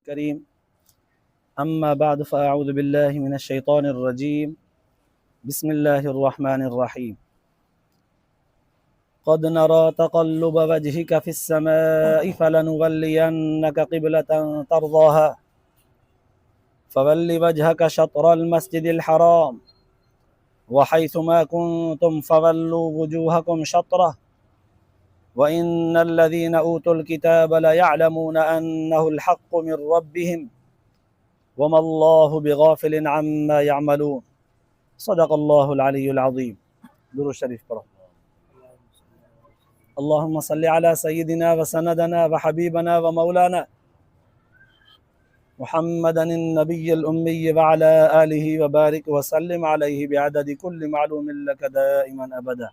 करीम अम्मा बाद फ़अऊज़ु बिल्लाहि मिनश शैतानिर रजीम बिस्मिल्लाहिर रहमानिर रहीम क़द नरा तक़ल्लुब वजहिका फ़िस समाइ फ़लनुवल्लियन्नका क़िब्लतन तर्ज़ाहा फ़वल्लि वजहका शत्रल मस्जिदिल हराम व हैथुमा कुन्तुम फ़वल्लू वुजूहकुम शत्रह व इन्नल लज़ीना ऊतुल किताब लयअलमूना अन्नहुल हक़्क़ु मिर रब्बिहिम वमल्लाहु बिगाफिलिन अम्मा यअमलून सदक़ल्लाहुल अलियुल अज़ीम। दुरूद शरीफ पढ़ो। अल्लाहुम्मा सल्लि अला सय्यिदिना व सनदना व हबीबना व मौलाना मुहम्मदन नबिय्यिल उम्मी व अला आलिहि व बारिक व सल्लिम अलैहि बिअददि कुल्लि मालूमिन लक दाइमन अबदा।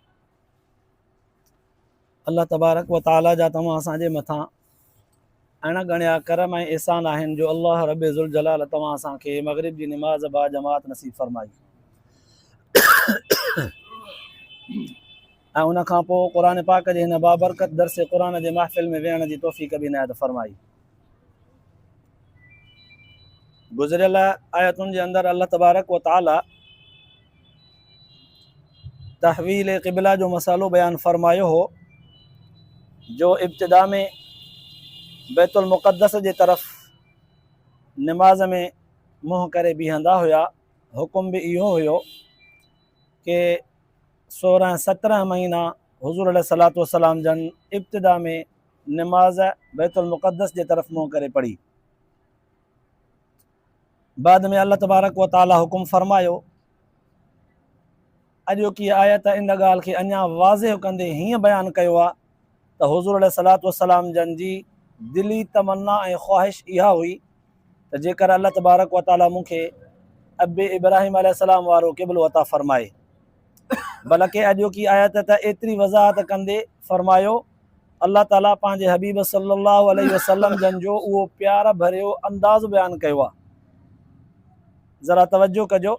अल्लाह तबारक व तआला जा तमां असांजे मथां अहिड़ा गणिया करम ऐं एहसान आहिनि जो अल्लाह रब ज़ुल जलाल तव्हां असांखे मग़रिब जी निमाज़ बा जमात नसीब फरमाई ऐं उन खां पोइ क़ुरान पाक जे हिन बाबरकत दर्स क़ुरान जे महफ़िल में वेहण जी तौफ़ीक़ बि इनायत फरमाई। गुज़िरियल आयतुनि जे अंदरि अल्लाह तबारक व तआला तहवील क़िबला जो मसालो बयान फरमायो हो जो इब्तिदा में बैतुल मुक़द्दस जे तरफ़ नमाज में मुंहुं करे बीहंदा हुआ। हुकुम भी इहो हुयो कि 16-17 महीना हुज़ूर अलैहिस्सलातु वस्सलाम जन इब्तिदा में नमाज बैतुल मुक़द्दस जे तरफ़ मुंहुं करे पढ़ी। बाद में अल्लाह तबारक व तआला हुकुम फरमायो। अॼोकी आयत इन ॻाल्हि खे अञा वाज़िह कंदे हीअं बयानु कयो आहे त हुज़ूर अलैहिस्सलातु वस्सलाम जन जी दिली तमन्ना ऐं ख़्वाहिश इहा हुई त जेकर अल्लाह तबारक व तआला मूंखे अबे इब्राहिम अलैहिस्सलाम वारो क़िबलो अता फ़रमाए। बल्कि अॼोकी आयत त एतिरी वज़ाहत कंदे फरमायो अल्लाह ताला पंहिंजे हबीब सल्लल्लाहु अलैहि वसल्लम जन जो उहो प्यार भरियो अंदाज़ बयानु कयो आहे। ज़रा तवज्जो कजो।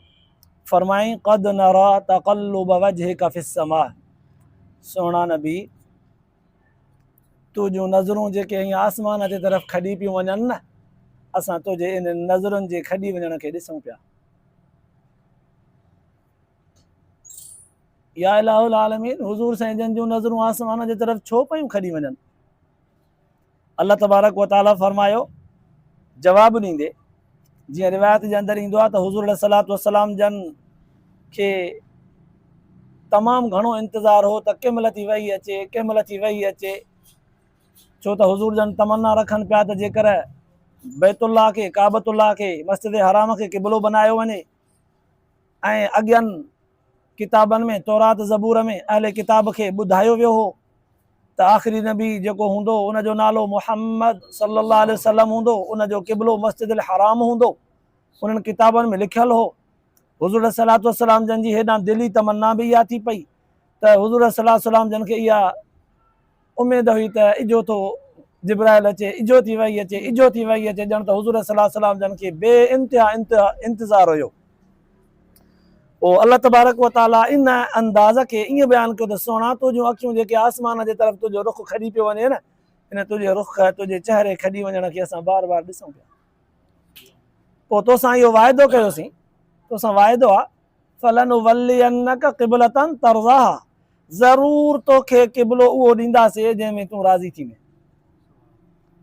फरमाई क़द नरा तक़ल्लुब वजहिका फ़िस समा। सोना नबी तुझूं नज़रूं जेके हीअं आसमान जे तरफ़ खॾी पियूं वञनि न, असां तुंहिंजे इन नज़रुनि जे खॾी वञण खे ॾिसूं पिया। या इलाहुल आलमीन, हुज़ूर साईं जन जूं नज़रूं आसमान जे तरफ़ छो पियूं खॾी वञनि? अल्लाह तबारक व तआला फरमायो जवाब ॾींदे, जीअं रिवायत जे अंदरि ईंदो आहे त हुज़ूर अलैहिस्सलातु वस्सलाम जन खे तमामु घणो इंतज़ारु हो त कंहिं महिल थी वही अचे, कंहिं महिल थी वही अचे। छो त हुज़ूर जन तमन्ना रखनि पिया त जेकर बैतुल्लाह खे, काबतुल्लाह खे, मस्जिद हराम खे क़िबलो बनायो वञे ऐं अॻियनि किताबनि में तौरात ज़बूर में अहले किताब खे ॿुधायो वियो हो त आख़िरी नबी जेको हूंदो उनजो नालो मुहम्मद सल्लल्लाहु अलैहि वसल्लम हूंदो, उनजो क़िबलो मस्जिदुल हराम हूंदो। उन्हनि किताबनि में लिखियल हो। हुज़ूर सल्लल्लाहु अलैहि वसल्लम जन जी हेॾां दिली तमन्ना बि इहा थी पई त हुज़ूर सल्लल्लाहु अलैहि वसल्लम जन खे इहा उमेद हुई त इजो थो जिब्राइल अचे, इजो थी वही अचे, इजो थी वही अचे। ॼण त हुज़ूर सल्लल्लाहु अलैहि वसल्लम जन खे बे इंतिहा इंतज़ारु हुयो। पोइ अल्लाह तबारक व तआला इन अंदाज़ खे ईअं बयानु कयो त सोना तुंहिंजूं अखियूं जेके आसमान जे तरफ़ तुंहिंजो रुख़ खॾी पियो वञे न, इन तुंहिंजे रुख़, तुंहिंजे चहिरे खॾी वञण खे असां बार बार ॾिसूं पिया। पोइ तोसां इहो वाइदो कयोसीं, तोसां वाइदो आहे फ़लनुवल्लियन्नका क़िब्लतन तर्ज़ाहा, ज़रूरु तोखे क़िबलो उहो ॾींदासीं जंहिंमें तूं राज़ी थी वञे।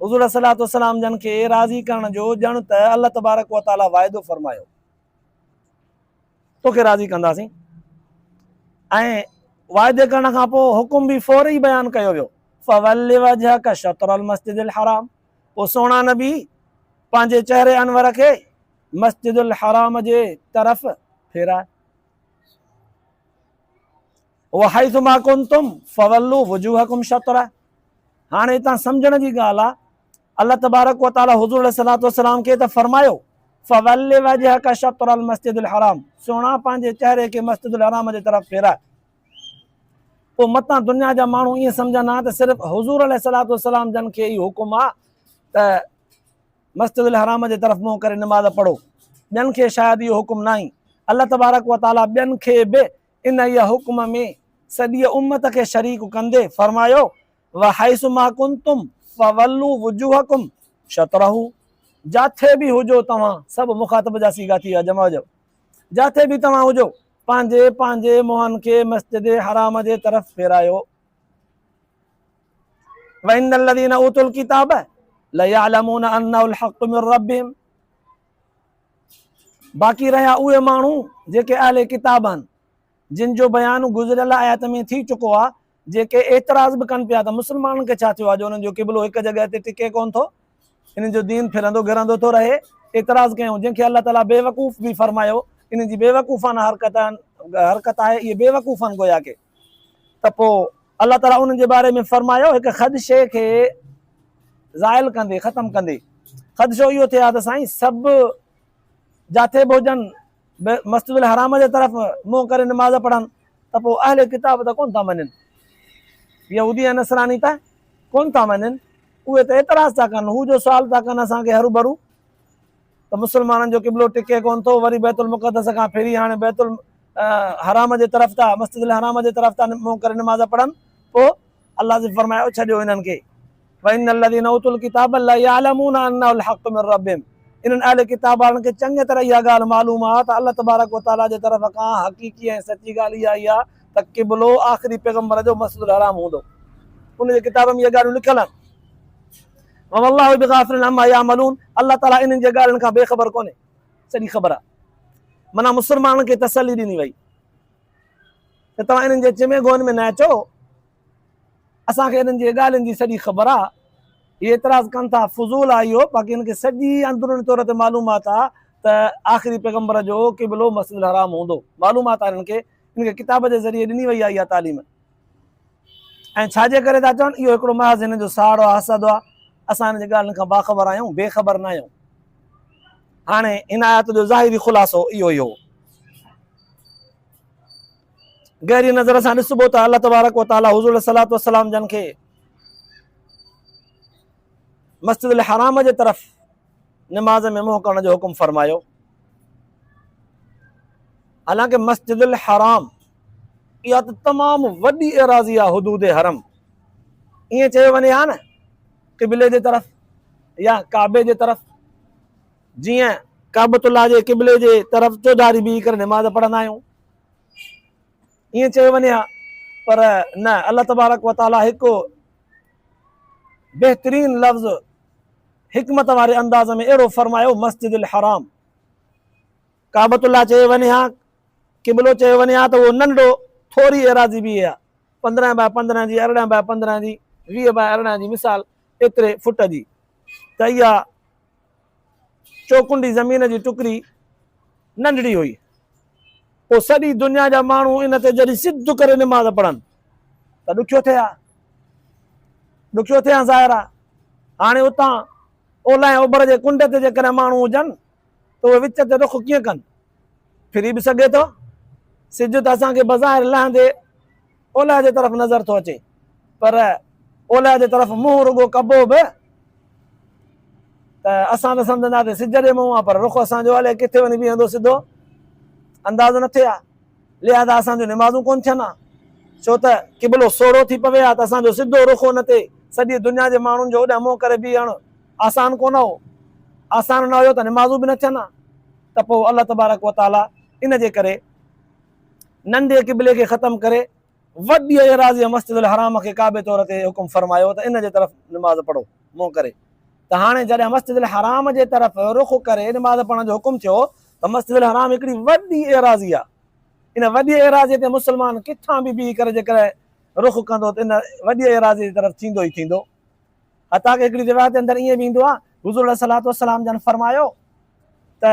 हुज़ूर सल्लल्लाहु अलैहि वसल्लम जन खे राज़ी करण जो ॼण त अल्लाह तबारक व तआला वाइदो फरमायो, तोखे राज़ी कंदासीं। ऐं वाइदे करण खां पोइ हुकुम बि फौरी बयानु कयो वियो, फ़वल्लि वजहका शत्रल मस्जिदिल हराम। पोइ सोना नबी पंहिंजे चहिरे अनवर खे मस्जिदुल हराम जे तरफ़ फेराए। वहैथुमा कुन्तुम फ़वल्लू वुजूहकुम शत्रह। हाणे हितां सम्झण जी ॻाल्हि आहे, अल्लाह तबारक व तआला हुज़ूर अलैहिस्सलातु वस्सलाम खे त फरमायो फ़वल्लि वजहका शत्रल मस्जिदुल हराम, सोना पंहिंजे चहिरे खे मस्जिदुल हराम जे तरफ़ फेराए। पोइ मतां दुनिया जा माण्हू ईअं सम्झनि हा त सिर्फ़ु हुज़ूर अलैहिस्सलातु वस्सलाम जन खे ई हुकुम आहे त मस्जिदुल हराम जे तरफ़ मुंहुं करे नमाज़ पढ़ो, ॿियनि खे शायदि इहो हुकुम न आहे। अल्लाह तबारक व तआला ॿियनि खे बि इन इहा हुकुम में सॼी उम्मत खे शरीक कंदे फरमायो वहैसुमा कुन्तुम फ़वल्लू वुजूहकुम शत्रहू। जाथे भी हुजो तव्हां, सभु मुखातब जा सीगा थी विया जमा जो, जाथे भी तव्हां हुजो पंहिंजे पंहिंजे मुंहनि खे मस्जिद हराम जे तरफ़ फेरायो। वइन्नल लज़ीना ऊतुल किताब लयअलमून अन्नहुल हक़्क़ु मिन रब्बिहिम, बाक़ी रहिया उहे माण्हू जेके अहले किताब आहिनि, जिन जो बयानु गुज़िरियल आयत में थी चुको आहे, जेके एतिराज़ बि कनि पिया त मुस्लमाननि खे छा थियो आहे जो उन्हनि जो क़िबलो हिकु जॻह ते टिके कोन थो, इन जो दीन फिरंदो गिरंदो थो रहे। एतिराज़ कयूं, जंहिंखे अलाह ताला बेवकूफ़ बि फरमायो, इन जी बेवकूफ़ाना हरकत आहे, इहे बेवकूफ़ आहिनि गोया के। त पोइ अलाह ताला उन्हनि जे बारे में फरमायो, हिकु ख़दशे खे ज़ाइल कंदे ख़तमु कंदे, ख़दशो इहो थिए हा त साईं सभु जाथे बि हुजनि मस्जिदुल हराम जे तरफ़ मुंहुं करे निमाज़ पढ़नि, त पोइ अहले किताब त कोन था मञनि, यहूदी ऐं नसरानी त कोन था मञनि, उहे त एतिराज़ था कनि, हू जो सुवाल था कनि असांखे हरू भरू त मुस्लमाननि जो क़िबलो टिके कोन थो, वरी बैतुल मुक़द्दस खां फिरी हाणे बैतुल हराम जे तरफ़ था, मस्जिदुल हराम जे तरफ़ था मुंहुं करे निमाज़ पढ़नि। पोइ अलाह जे फरमायो छॾियो हिननि खे, वइन्नल लज़ीना ऊतुल किताब लयअलमून अन्नहुल हक़्क़ु मिन रब्बिहिम, इन्हनि अहले किताब वारनि खे चङी तरह इहा ॻाल्हि मालूम आहे त अल्लाह तबारक व तआला जे तरफ़ खां हक़ीक़ी ऐं सची ॻाल्हि इहा ई आहे त क़िबलो आख़िरी पैगंबर जो मस्जिदुल हराम हूंदो, उन जे किताब में इहे ॻाल्हियूं लिखियल आहिनि। वल्लाहु बिग़ाफ़िलिन अम्मा यामलून, अल्लाह ताला इन्हनि जे ॻाल्हियुनि खां बेख़बर कोन्हे, सॼी ख़बर आहे। माना मुस्लमाननि खे तसली ॾिनी वई त तव्हां इन्हनि जे चिमे गोन में न अचो, असांखे इन्हनि जे ॻाल्हियुनि जी सॼी ख़बर आहे। इहे एतिराज़ कनि था, फुज़ूल आहे इहो, बाक़ी हिनखे सॼी अंदरूनी तौर ते मालूमात आहे त आख़िरी पैगंबर जो क़िबलो मस्जिदुल हराम हूंदो, मालूमात आहे हिनखे किताब जे ज़रिए ॾिनी वई आहे इहा तालीम। ऐं छाजे करे था चवनि, इहो हिकिड़ो महज़ हिन जो साड़ो आहे, हसद आहे, असां हिन जे ॻाल्हियुनि खां बाख़बर आहियूं, बेख़बर न आहियूं। हाणे हिन आयत जो ज़ाहिरी ख़ुलासो इहो ई हो। गहरी नज़र सां ॾिसबो त अल्लाह तबारक व तआला हुज़ूर सलातो वसलाम जन खे मस्जिदुल हराम जे तरफ़ निमाज़ में मुंहुं करण जो हुकुम फरमायो। हालांकि मस्जिदुल हराम इहा त तमामु वॾी एराज़ी आहे, हुदूद हरम, ईअं चयो वञे हा न क़िबले जे तरफ़ या काबे जे तरफ़, जीअं काबतुल्लाह जे क़िबले जे तरफ़ चौधारी बीही करे निमाज़ पढ़ंदा आहियूं, ईअं चयो वञे हा। पर न, अल्लाह तबारक व तआला हिकु बहितरीन लफ़्ज़ हिकमत वारे अंदाज़ में अहिड़ो फरमायो, मस्जिदुल हराम। काबतुल्लाह चयो वञे हा, क़िबलो चयो वञे हा त उहो नंढो थोरी एराज़ी बि आहे, 15 बाय 15 जी, 18 बाय 15 जी, 20 बाय 18 जी, मिसाल एतिरे फुट जी, त इहा चौकुंडी ज़मीन जी टुकड़ी नंढड़ी हुई। पोइ सॼी दुनिया जा माण्हू इन ते जॾहिं सिध करे निमाज़ पढ़नि त ॾुखियो थिए हा, ॾुखियो थिए हा, ज़ाहिर आहे। हाणे उतां ओलह ऐं ओभर जे कुंड ते जेकॾहिं माण्हू हुजनि त उहे विच ते रुख कीअं कनि, फिरी बि सघे थो, सिज त असांखे बज़ाहिर लहंदे ओलह जे तरफ़ नज़र थो अचे, पर ओलह जे तरफ़ मुंहुं रुगो कबो बि त असां त सम्झंदासीं सिज जे मुंहुं आहे, पर रुख असांजो हले किथे वञी बीहंदो सिधो अंदाज़ो न थिए हा। लिहाज़ा असांजो निमाज़ूं कोन थियनि हा, छो त क़िबलो सोढ़ो थी पवे हा त असांजो सिधो रुखो न थिए, सॼी दुनिया जे माण्हुनि जो होॾां मुंहुं करे बीहणु आसान कोन हो, आसान न हुयो त निमाज़ूं बि न थियनि हा। त पोइ अल्लाह तबारक व तआला इन जे करे नंढे क़िबले खे ख़तमु करे वॾी एराज़ी मस्जिदुल हराम खे काबे तौर ते हुकुम फरमायो त इन जे तरफ़ निमाज़ पढ़ो मुंहुं करे। त हाणे जॾहिं मस्जिदुल हराम जे तरफ़ रुख करे निमाज़ पढ़ण जो हुकुम थियो त मस्जिदुल हराम हिकिड़ी वॾी एराज़ी आहे, इन वॾी एराज़ीअ ते मुस्लमान किथां बि बीही करे जेकॾहिं रुख कंदो त इन वॾी एराज़ी जी तरफ़ थींदो ई थींदो। हता कि हिकिड़ी रिवायत जे अंदरि ईअं बि ईंदो आहे, हुज़ूर सलातो वसलाम जन फरमायो त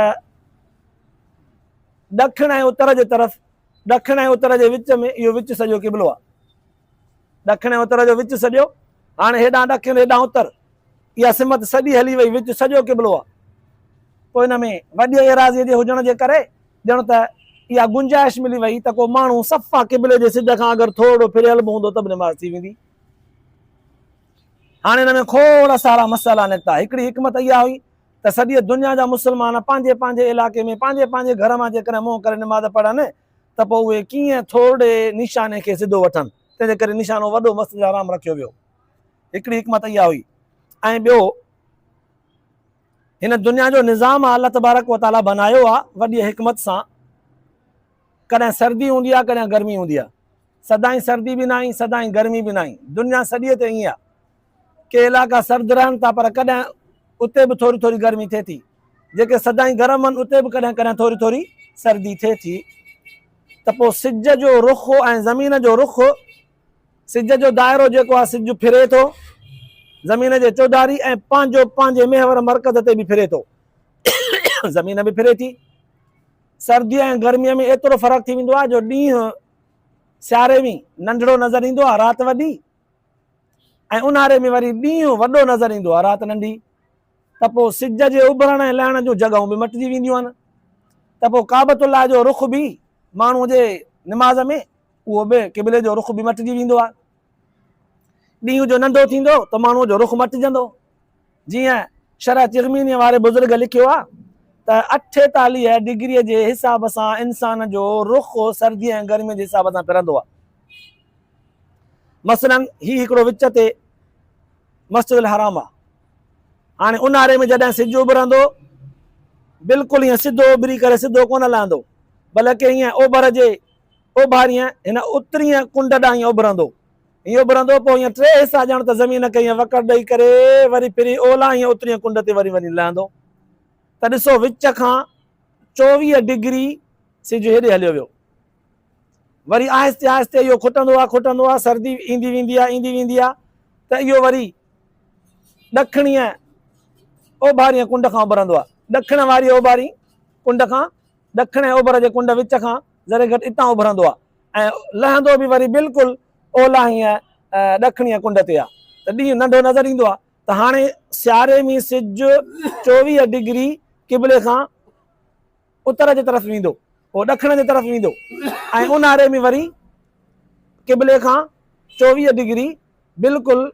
ॾखिण ऐं उतर जे तरफ़, ॾखिण ऐं उतर जे विच में इहो विच सॼो क़िबलो आहे, ॾखिण ऐं उतर जो विच सॼो, हाणे हेॾां ॾखिण हेॾां उतर, इहा सिमत सॼी हली वई, विच सॼो क़िबलो आहे। पोइ हिन में वॾी एराज़ीअ जे हुजण जे करे ॼण त इहा गुंजाइश मिली वई त को माण्हू सफ़ा क़िबले जे सिध खां अगरि थोरो फिरियल बि हूंदो त बि निमाज़ थी वेंदी। हाणे हिन में खोड़ सारा मसाला निकिता। हिकिड़ी हिकमत इहा हुई त सॼी दुनिया जा मुस्लमान पंहिंजे पंहिंजे इलाइक़े में पंहिंजे पंहिंजे घर मां जेकॾहिं मुंहुं करे निमाज़ पढ़नि त पोइ उहे कीअं थोरे निशाने खे सिधो वठनि, तंहिंजे करे निशानो वॾो मस्जिद हराम रखियो वियो। हिकिड़ी हिकमत इहा हुई। ऐं ॿियो हिन दुनिया जो निज़ाम आहे अल्लाह तबारक व ताला बनायो आहे वॾी हिकमत सां। कॾहिं सर्दी हूंदी आहे, कॾहिं गर्मी हूंदी आहे, सदाईं सर्दी बि न आई, सदाईं गर्मी बि न आई। दुनिया सॼे ते ईअं आहे, के इलाइक़ा सर्द रहनि था पर कॾहिं उते बि थोरी थोरी गर्मी थिए थी, जेके सदाईं गरम आहिनि उते बि कॾहिं कॾहिं थोरी थोरी सर्दी थिए थी। त पोइ सिज जो रुख ऐं ज़मीन जो रुख, सिज जो दाइरो जेको आहे सिज फिरे थो ज़मीन जे चौधारी ऐं पंहिंजे महवर मरकज़ ते बि फिरे थो, ज़मीन बि फिरे थी। सर्दी ऐं गर्मीअ में एतिरो फ़र्क़ु थी वेंदो आहे जो ॾींहुं सियारे में नंढड़ो नज़र ईंदो आहे, राति वॾी, ऐं ऊन्हारे में वरी ॾींहुं वॾो नज़र ईंदो आहे, राति नंढी। त पोइ सिज जे उभरण ऐं लहण जूं जॻहियूं बि मटिजी वेंदियूं आहिनि। त पोइ काबतुल्लाह जो रुख बि माण्हू जे निमाज़ में उहो बि क़िबले जो रुख बि मटिजी वेंदो आहे। ॾींहं जो नंढो थींदो त माण्हूअ जो रुख मटिजंदो। जीअं शरह चिगमीनीअ वारे बुज़ुर्ग लिखियो आहे त 48 डिग्रीअ जे हिसाब सां इंसान जो रुख सर्दी ऐं गर्मीअ जे हिसाब सां फिरंदो आहे। मसलन ही हिकिड़ो विच ते मस्जिद हराम आहे। हाणे ऊन्हारे में जॾहिं सिज उभरंदो बिल्कुलु ईअं सिधो उभरी करे सिधो कोन लहंदो, बल्कि ईअं ओभर जे ओभारीअ हिन उत्तरीअ कुंड ॾांहुं ईअं उभरंदो, ईअं उभरंदो। पोइ ईअं 3 हिसा ॼण त ज़मीन खे ईअं वकड़ ॾेई करे वरी फिरी ओला ईअं उत्तरीअ कुंड ते वरी वरी लहंदो। त ॾिसो विच खां 24 डिग्री सिज हेॾे हलियो वियो, वरी आहिस्ते आहिस्ते इहो खुटंदो आहे, सर्दी ईंदी वेंदी आहे त इहो वरी ॾखिणीअ ओभारीअ कुंड खां उभरंदो आहे। ॾखिण वारी ओभारी कुंड खां, ॾखिण ऐं ओभर जे कुंड विच खां ज़रे घटि हितां उभरंदो आहे ऐं लहंदो बि वरी बिल्कुलु ओला हीअं ॾखिणीअ कुंड ते आहे। त ॾींहुं नंढो नज़र ईंदो आहे। त हाणे सियारे में सिज 24 डिग्री क़िबले खां उत्तर जे तरफ़ वेंदो, पोइ ॾखिण जे तरफ़ वेंदो, ऐं ऊन्हारे में वरी क़िबले खां 24 डिग्री बिल्कुलु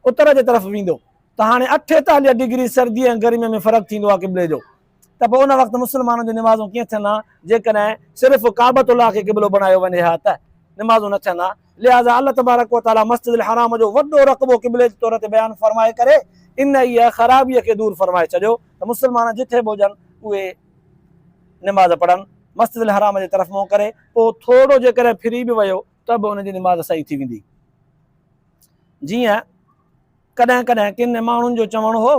उत्तर जे तरफ़ वेंदो। त हाणे 48 डिग्री सर्दी ऐं गर्मीअ में फ़र्क़ु थींदो आहे क़िबले जो। त पोइ उन वक़्तु मुस्लमाननि जूं निमाज़ूं कीअं थियनि हा जेकॾहिं सिर्फ़ु काबतुल्लाह खे क़िबलो बणायो वञे हा त निमाज़ूं न थियनि हा। लिहाज़ा अल्लाह तबारक व ताला मस्जिद हराम जो वॾो रक़बो क़िबले जे तौर ते बयानु फरमाए करे इन इहा ख़राबीअ खे दूर फरमाए छॾियो त मुस्लमान जिथे बि हुजनि उहे निमाज़ पढ़नि मस्जिद हराम जे तरफ़ मुंहुं करे। पोइ थोरो जेकॾहिं फिरी बि वियो त बि हुनजी निमाज़ सही थी वेंदी। जीअं कॾहिं कॾहिं किन माण्हुनि जो चवणु हो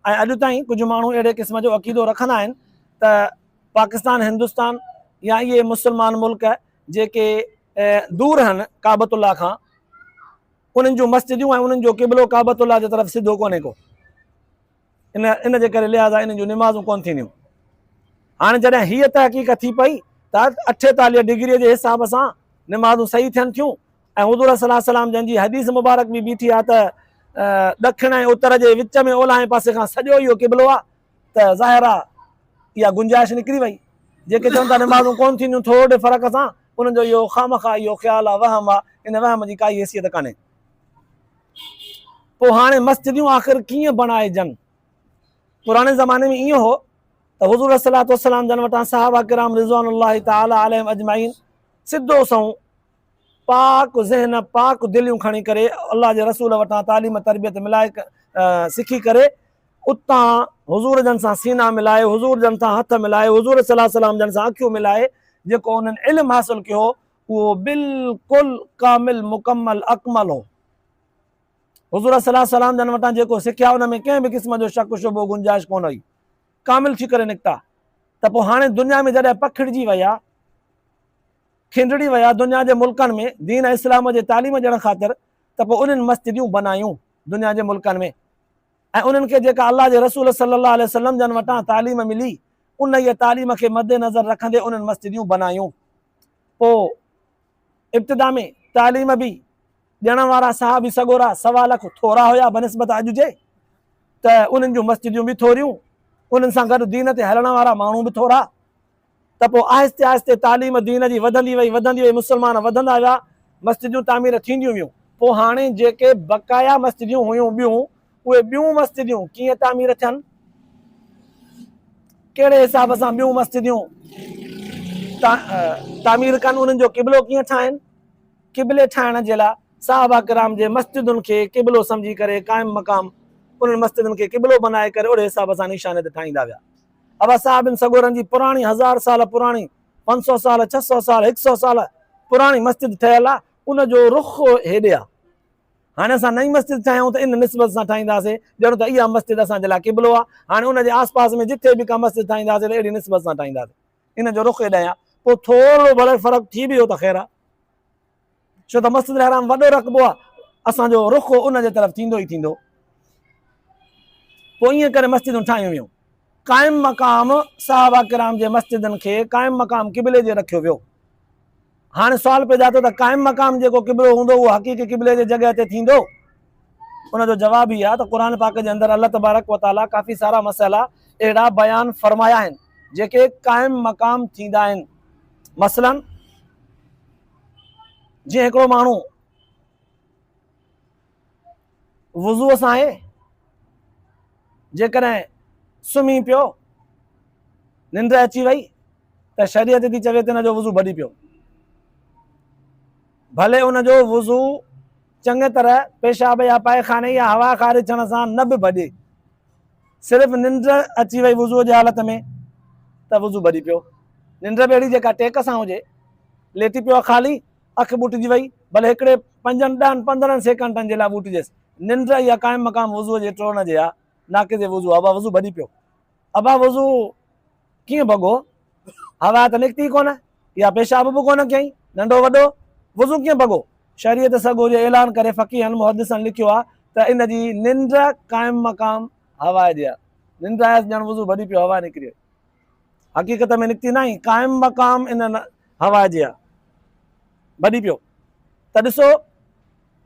ऐं अॼु ताईं कुझु माण्हू अहिड़े क़िस्म जो अक़ीदो रखंदा आहिनि त पाकिस्तान, हिंदुस्तान या इहे मुस्लमान मुल्क जेके दूर आहिनि काबतुल्लाह खां, उन्हनि जूं मस्जिदूं ऐं उन्हनि जो क़िबलो काबतुल्लाह जे तरफ़ सिधो कोन्हे को। इन जे करे लिहाज़ा इन्हनि जूं निमाज़ूं कोन थींदियूं। हाणे जॾहिं हीअ तहक़ीक़ थी पई त 48 डिग्रीअ जे हिसाब सां निमाज़ूं सही थियनि थियूं ऐं हुज़ूर सल्लल्लाहु अलैहि वसल्लम जंहिंजी हदीस मुबारक बि बीठी आहे त ॾखिण ऐं उत्तर जे विच में ओलह पासे खां सॼो इहो क़िबलो आहे, त ज़ाहिर आहे इहा गुंजाइश निकिरी वई। जेके चवनि था निमाज़ूं कोन थींदियूं थोरे फ़र्क़ सां, उन्हनि जो इहो खामखा इहो ख़्यालु आहे, वहम आहे, इन वहम जी काई हैसियत कान्हे। पोइ हाणे मस्जिदूं आख़िर कीअं बणाइजनि? पुराणे ज़माने में ईअं हो त हुज़ूर सल्लल्लाहु अलैहि वसल्लम जन वटां सहाबा किराम रिज़वानुल्लाहि तआला अलैहिम अजमईन सिधो सऊं पाक ज़हन पाक दिलियूं खणी करे अल्लाह जे रसूल वटां तालीम तरबियत मिलाए सिखी करे उतां हुज़ूर जन सां सीना मिलाए, हुज़ूर जन सां हथ मिलाए, हुज़ूर सल्लल्लाहु अलैहि वसल्लम जन सां अखियूं मिलाए जेको उन्हनि इल्मु हासिलु कयो उहो बिल्कुलु कामिल मुकमल अकमल हो। हुज़ूर सल्लल्लाहु अलैहि वसल्लम जन वटां जेको सिखिया उन में कंहिं बि क़िस्म जो शक शुबो गुंजाइश कोन हुई, कामिल थी करे निकिता। त पोइ हाणे दुनिया में जॾहिं पखिड़िजी विया, खिंडड़ी विया दुनिया जे मुल्कनि में दीन इस्लाम जे तालीम ॾियण ख़ातिर, त पोइ उन्हनि मस्जिदूं बनायूं दुनिया जे मुल्कनि में ऐं उन्हनि खे जेका अल्लाह जे रसूल सल्लल्लाहु अलैहि वसल्लम जन वटां तालीम मिली उन इहा तालीम खे मद्देनज़र रखंदे उन्हनि मस्जिदूं बनायूं। पोइ इब्तिदा में तालीम बि ॾियण वारा साहबी सॻोरा 1.25 लख थोरा हुया बनिस्बत अॼु जे, त उन्हनि जूं मस्जिदूं बि थोरियूं, उन्हनि सां गॾु दीन ते हलण वारा माण्हू बि थोरा। त पोइ आहिस्ते आहिस्ते तालीम दीन जी वधंदी वई, मुस्लमान वधंदा विया, मस्जिदूं तामीर थींदियूं वियूं। पोइ हाणे जेके बक़ाया मस्जिदूं हुयूं उहे ॿियूं मस्जिदूं कीअं तामीर थियनि, कहिड़े हिसाब सां ॿियूं मस्जिदूं तामीर कनि, उन्हनि जो क़िबलो कीअं ठाहिनि। क़िबले ठाहिण जे लाइ साहबा किराम जे मस्जिदुनि खे क़िबलो सम्झी करे क़ाइम मक़ाम उन्हनि मस्जिदनि खे क़िबलो बनाए करे ओड़े हिसाब सां निशाने ते ठाहींदा विया। अबा साहिबनि सगोरनि जी पुराणी 1000 साल पुराणी 500 साल 600 साल 100 साल पुराणी मस्जिद ठहियल आहे, उनजो रुख हेॾे आहे। हाणे असां नई मस्जिद ठाहियूं त इन निस्बत सां ठाहींदासीं ॼण त इहा मस्जिद असांजे लाइ क़िबलो आहे। हाणे उनजे आस पास में जिथे बि का मस्जिद ठाहींदासीं त अहिड़ी निस्बत सां ठाहींदासीं, इन जो रुख हेॾां आहे। पोइ थोरो भले फ़र्क़ु थी बि वियो त ख़ैर आहे, छो त मस्जिद हराम वॾो रक़बो आहे, असांजो रुख उनजे तरफ़ थींदो ई थींदो। पोइ ईअं करे मस्जिदूं ठाहियूं वियूं। क़ाइम मक़ाम सहाबा किराम जे मस्जिदनि खे क़ाइम मक़ाम क़िबले जे रखियो वियो। हाणे सुवाल पैदा थियो त क़ाइम मक़ाम जेको क़िबलो हूंदो उहो हक़ीक़ी क़िबले जे जॻह ते थींदो? उनजो जवाब इहा आहे त क़ुर पाक जे अंदरि अल्लाह तबारक व तआला काफ़ी सारा मसइला अहिड़ा बयान फरमाया आहिनि जेके क़ाइम मक़ाम थींदा आहिनि। मसलन जीअं हिकिड़ो माण्हू वुज़ूअ सां आहे, जेकॾहिं सुम्ही पियो, निंड अची वई त शरीयत थी चवे त हिनजो वुज़ू भॼी पियो। भले उनजो वुज़ू चङी तरह पेशाब या पायखाने या हवा ख़ारिज थियण सां न बि भॼे, सिर्फ़ु निंड अची वई वुज़ूअ जी हालत में त वुज़ू भॼी पियो। निंड बि अहिड़ी जेका टेक सां हुजे, लेटी पियो आहे ख़ाली, अखि ॿूटिजी वई, भले हिकिड़े 5 10 15 सेकंडनि जे लाइ ॿूटिजेसि, निंड या क़ाइम मक़ाम वुज़ूअ जे टोड़न जे आहे, नाक़िज़ वुज़ू, अबा वुज़ू भॼी पियो। अबा वुज़ू कीअं भॻो? हवा त निकिती कोन या पेशाब बि कोन कयईं, नंढो वॾो, वुज़ू कीअं भॻो? शरीयत सॻो जे ऐलान करे फ़क़ीहनि मुहद्दिसनि लिखियो आहे त इन जी निंड क़ाइम मक़ाम हवा जी आहे। निंड आयसि ॼण वुज़ू भॼी पियो, हवा निकिरी, हक़ीक़त में निकिती न आई, क़ाइम मक़ाम इन हवा जी आहे, भॼी पियो। त ॾिसो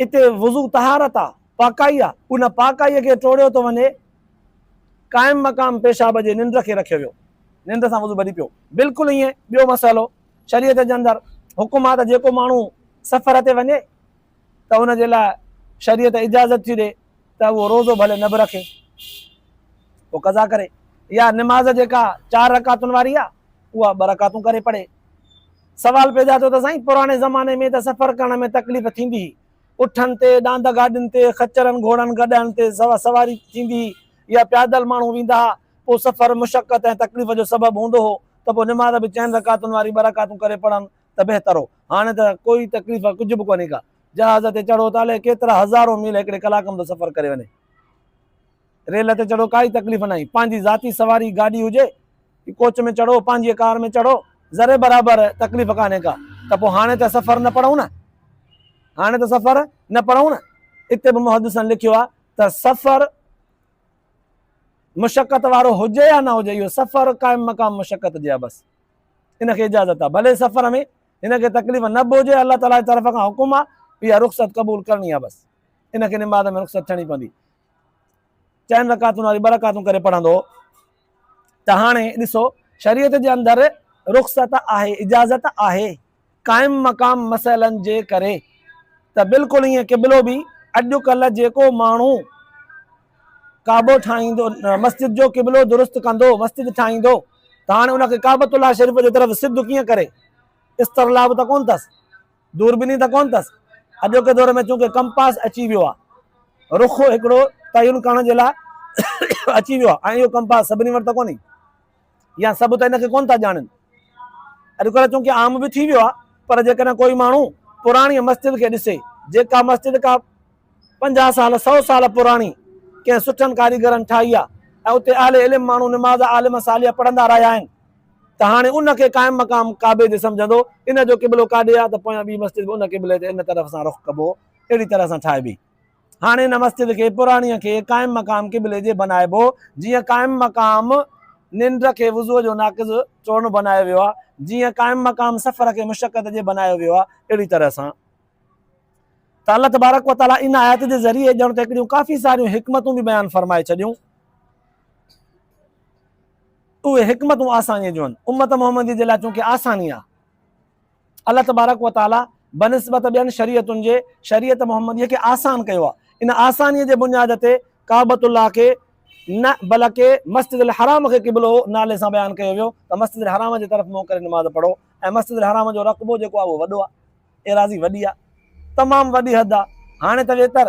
हिते वुज़ू तहारत आहे, पाकाई आहे, उन पाकाईअ खे टोड़ियो थो वञे, क़ाइम मक़ाम पेशाब जे निंड खे रखियो वियो, निंड सां वुज़ू भॼी पियो। बिल्कुलु ईअं ॿियो मसइलो शरीयत जे अंदरि हुकुम आहे त जेको माण्हू सफ़र ते वञे त उनजे लाइ शरीयत इजाज़त थी ॾे त उहो रोज़ो भले न बि रखे, पोइ कज़ा करे, या निमाज़ जेका 4 रकातुनि वारी आहे उहा 2 रकातूं करे पढ़े। सवाल पैदा थियो त साईं पुराणे ज़माने में त सफ़र करण में तकलीफ़ थींदी, उठनि ते, ॾांद गाॾियुनि ते, खच्चरनि घोड़नि गॾनि ते सवारी थींदी या पैदल माण्हू वेंदा, पोइ सफ़र मुशक़त ऐं तकलीफ़ जो सबबु हूंदो हो, त पोइ निमाज़ बि 4 रकातुनि वारी 2 रकातूं करे पढ़नि त बहितर हो। हाणे त कोई तकलीफ़ कुझु बि कोन्हे का, जहाज़ ते चढ़ो त हले केतिरा हज़ारों मील हिकिड़े कलाक में सफ़र करे वञे, रेल ते चढ़ो काई तकलीफ़ न आई, पंहिंजी ज़ाती सवारी गाॾी हुजे, कोच में चढ़ो, पंहिंजी कार में चढ़ो, ज़रे बराबरि तकलीफ़ कान्हे का। त पोइ हाणे त सफ़र न पढ़ूं न, हाणे त सफ़र न पढ़ूं न। हिते बि मुहद्दिसनि लिखियो आहे त सफ़र मुशक़त वारो हुजे या न हुजे, इहो सफ़र क़ाइम मक़ाम मुशक़त जे आहे, बसि इनखे इजाज़त आहे। भले सफ़र में हिनखे तकलीफ़ न बि हुजे, अल्लाह ताला जी तरफ़ खां हुकुम आहे, इहा रुख़सत क़बूल करणी आहे, बसि इनखे निमाज़ में रुख़सत थियणी पवंदी। 4 रकातुनि वारी 2 रकातूं करे पढ़ंदो। त हाणे ॾिसो शरीयत जे अंदरि रुख़सत आहे, इजाज़त आहे क़ाइम मक़ाम मसइलनि जे करे। त बिल्कुलु ईअं क़िबलो बि अॼुकल्ह जेको माण्हू काबो ठाहींदो, मस्जिद जो क़िबलो दुरुस्त कंदो, मस्जिद ठाहींदो, त हाणे उनखे काबतुल्लाह शरीफ़ जे तरफ़ सिद्ध कीअं करे? इस्तरलाब त कोन अथसि, दूरबीनी त कोन अथसि। अॼु के दौर में चूंकि कंपास अची वियो आहे, रुख हिकिड़ो तयुन करण जे लाइ अची वियो आहे, ऐं इहो कंपास सभिनी वटि त कोन्हे, या सभु त हिनखे कोन था ॼाणनि। अॼुकल्ह चूंकि आम बि थी वियो आहे, पर जेकॾहिं कोई माण्हू पुराणी मस्जिद खे ॾिसे, जेका मस्जिद का 50 साल 100 साल पुराणी कंहिं सुठनि कारीगरनि ठाही आहे, ऐं उते आले इल्म माण्हू निमाज़ आलिम सालिया पढ़ंदा रहिया आहिनि, त हाणे उनखे क़ाइम मक़ाम काबे जे सम्झंदो, इन जो क़िबलो काॾे आहे त पोयां ॿी मस्जिद बि उन क़िबले ते इन तरफ़ सां रुख़ कबो, अहिड़ी तरह सां ठाहिबी। हाणे इन मस्जिद खे पुराणीअ खे क़ाइम मक़ाम क़िबले जे बनाइबो, जीअं क़ाइम मक़ाम निंड खे वुज़ूअ जो नाक़िज़ चोड़नो बनायो वियो आहे, जीअं क़ाइम मक़ाम सफ़र खे मुशक़त जे बनायो वियो आहे, अहिड़ी तरह सां। त अल्लाह तबारक व तआला इन आयत जे ज़रिए ॼण त हिकिड़ियूं काफ़ी सारियूं हिकमतूं बि बयानु फरमाए छॾियूं। उहे हिकमतूं आसानीअ जूं आहिनि, उम्मत मोहम्मदी जे लाइ चूंकि आसानी आहे। अल्लाह तबारक व तआला बनिस्बत ॿियनि शरीयतुनि जे शरीयत मोहम्मदीअ खे आसान कयो आहे। इन आसानीअ जे बुनियाद ते काबतुल्लाह खे न बल्कि मस्जिद हराम खे क़िबलो नाले सां बयानु कयो वियो त मस्जिद हराम जे तरफ़ मुंहुं करे निमाज़ पढ़ो, ऐं मस्जिद हराम जो रक़बो जेको आहे उहो वॾो आहे, एराज़ी वॾी आहे, तमामु वॾी हद आहे। हाणे त वेतर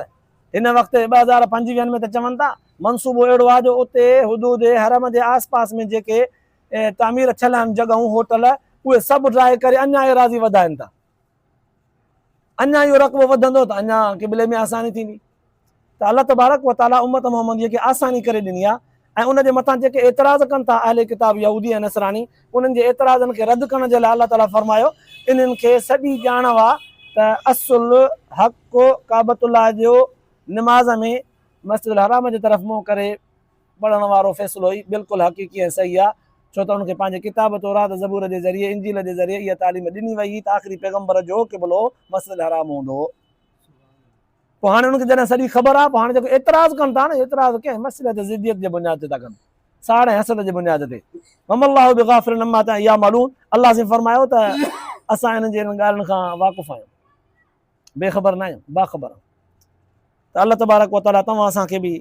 हिन वक़्तु 2025 में त चवनि था मनसूबो अहिड़ो आहे जो उते हुदूद हरम जे आस पास में जेके तामीर थियल आहिनि जॻहूं होटल उहे सभु ड्राए करे अञा एराज़ी वधाइनि था। अञा इहो रक़बो वधंदो त अञा क़िबले में आसानी थींदी। त अलाह तबारक व ताला उम्मत मोहम्मदीअ खे आसानी करे ॾिनी आहे ऐं उनजे मथां जेके एतिराज़ कनि था अहले किताब यहूदी ऐं नसरानी उन्हनि जे एतिराज़नि खे रद्द करण जे लाइ अलाह ताला फरमायो इन्हनि खे सॼी ॼाण आहे त असुल हक़ काबतुल्लाह जो निमाज़ में मस्जिद हराम जे तरफ़ मुंहुं करे पढ़ण वारो फ़ैसिलो ई बिल्कुलु हक़ीक़ी ऐं सही आहे, छो त उनखे पंहिंजे किताब तौरात ज़बूर जे ज़रिए इंजील जे ज़रिए इहा तालीम ॾिनी वई हुई त आख़िरी पैगम्बर जो क़िबलो मस्जिद हराम हूंदो हो। पोइ हाणे उनखे जॾहिं सॼी ख़बर आहे पोइ हाणे जेको एतिराज़ कनि था न एतिराज़ कंहिं मसइले ते ज़िदियत जे बुनियाद ते था कनि, साड़ ऐं हसद जे बुनियाद ते। वमल्लाहु बिगाफ़िरिन अम्मा यामलून, अल्लाह से फरमायो त असां हिननि जे ॻाल्हियुनि खां वाक़ुफ़ आहियूं, बेख़बर न आहियूं, बाख़बर। त अल्लाह तबारक व ताला तव्हां असांखे बि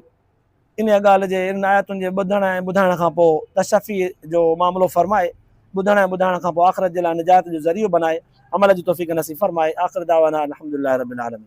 इन ॻाल्हि जे इन आयतुनि जे ॿुधण ऐं ॿुधाइण खां पोइ तशफ़ी जो मामिलो फरमाए, ॿुधण ऐं ॿुधाइण खां पोइ आख़िरत जे लाइ निजात जो ज़रियो बनाए, अमल जी तौफ़ीक़ नसीब फरमाए। आख़िर दावाना अल्हम्दुलिल्लाहि रब्बिल आलमीन।